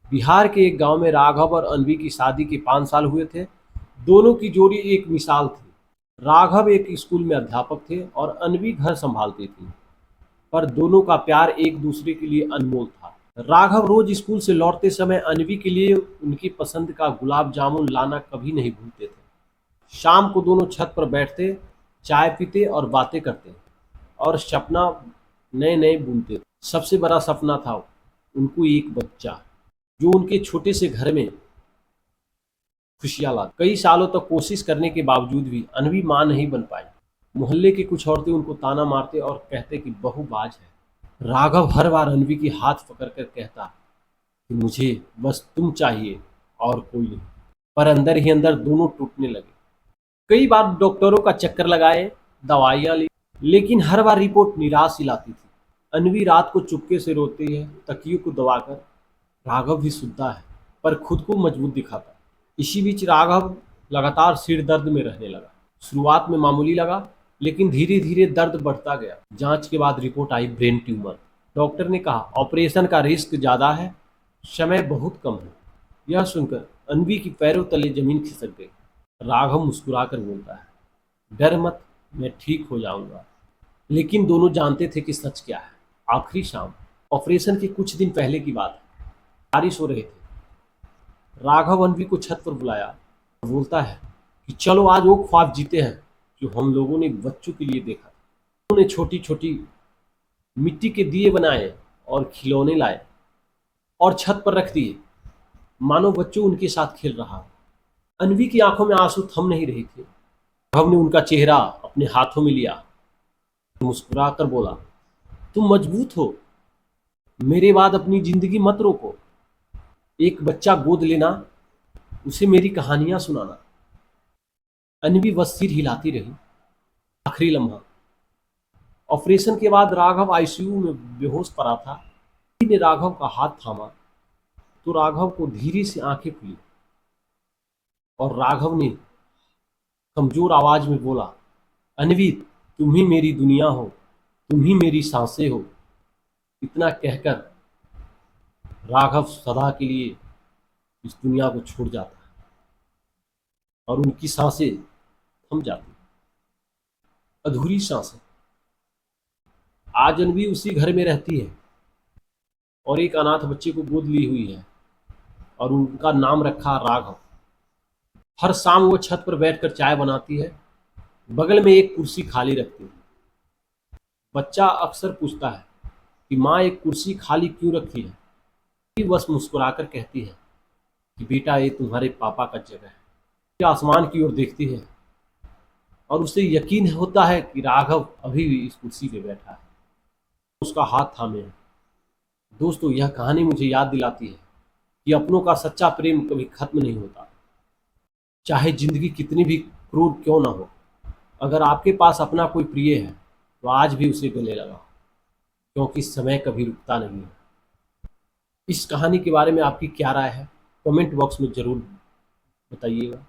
बिहार के एक गांव में राघव और अनवी की शादी के 5 साल हुए थे। दोनों की जोड़ी एक मिसाल थी। राघव एक स्कूल में अध्यापक थे और अनवी घर संभालती थी, पर दोनों का प्यार एक दूसरे के लिए अनमोल था। राघव रोज स्कूल से लौटते समय अनवी के लिए उनकी पसंद का गुलाब जामुन लाना कभी नहीं भूलते थे। शाम को दोनों छत पर बैठते, चाय पीते और बातें करते और सपना नए नए बुनते। सबसे बड़ा सपना था उनको एक बच्चा, जो उनके छोटे से घर में खुशियां ला। कई सालों तक कोशिश करने के बावजूद भी अनवी मां नहीं बन पाई। मोहल्ले की कुछ औरतें उनको ताना मारते और कहते कि बहू बाज है। राघव हर बार अनवी की हाथ पकड़कर कहता कि मुझे बस तुम चाहिए और कोई नहीं, पर अंदर ही अंदर दोनों टूटने लगे। कई बार डॉक्टरों का चक्कर लगाए, दवाइयां ली, लेकिन हर बार रिपोर्ट निराश ही लाती थी। अनवी रात को चुपके से रोती है, तकियों को दबाकर। राघव भी सुनता है, पर खुद को मजबूत दिखाता है। इसी बीच राघव लगातार सिर दर्द में रहने लगा। शुरुआत में मामूली लगा, लेकिन धीरे धीरे दर्द बढ़ता गया। जांच के बाद रिपोर्ट आई ब्रेन ट्यूमर। डॉक्टर ने कहा ऑपरेशन का रिस्क ज्यादा है, समय बहुत कम है। यह सुनकर अनवी की पैरों तले जमीन खिसक गई। राघव मुस्कुराकर बोलता है, डर मत, मैं ठीक हो जाऊंगा। लेकिन दोनों जानते थे कि सच क्या है। आखिरी शाम, ऑपरेशन के कुछ दिन पहले की बात है। बारिश हो रही थी। राघव अनवी को छत पर बुलाया और बोलता है कि चलो आज वो ख्वाब जीते हैं जो हम लोगों ने बच्चों के लिए देखा था। उन्होंने छोटी छोटी मिट्टी के दिए बनाए और खिलौने लाए और छत पर रख दिए, मानो बच्चों उनके साथ खेल रहा हो। अनवी की आंखों में आंसू थम नहीं रहे थे। राघव ने उनका चेहरा अपने हाथों में लिया, मुस्कुरा कर बोला, तुम मजबूत हो, मेरे बाद अपनी जिंदगी मत रोको। एक बच्चा गोद लेना, उसे मेरी कहानियां सुनाना। अनवी बस सिर हिलाती रही। आखिरी लम्हा। ऑपरेशन के बाद राघव आईसीयू में बेहोश पड़ा था। किसी ने राघव का हाथ थामा तो राघव को धीरे से आंखें खुली और राघव ने कमजोर आवाज में बोला, अनवी, तुम ही मेरी दुनिया हो, तुम ही मेरी सांसें हो। इतना कहकर राघव सदा के लिए इस दुनिया को छोड़ जाता है और उनकी सांसें थम जाती। अधूरी सांसें। आज अनवी उसी घर में रहती है और एक अनाथ बच्चे को गोद ली हुई है और उनका नाम रखा राघव। हर शाम वो छत पर बैठकर चाय बनाती है, बगल में एक कुर्सी खाली रखती है। बच्चा अक्सर पूछता है कि माँ एक कुर्सी खाली क्यों रखी है। वो बस मुस्कुराकर कहती है कि बेटा ये तुम्हारे पापा का जगह है। ये आसमान की ओर देखती है और उसे यकीन होता है कि राघव अभी भी इस कुर्सी पे बैठा है, उसका हाथ थामे है। दोस्तों, यह कहानी मुझे याद दिलाती है कि अपनों का सच्चा प्रेम कभी खत्म नहीं होता, चाहे जिंदगी कितनी भी क्रूर क्यों ना हो। अगर आपके पास अपना कोई प्रिय है तो आज भी उसे गले लगाओ, क्योंकि समय कभी रुकता नहीं है। इस कहानी के बारे में आपकी क्या राय है, कमेंट बॉक्स में जरूर बताइएगा।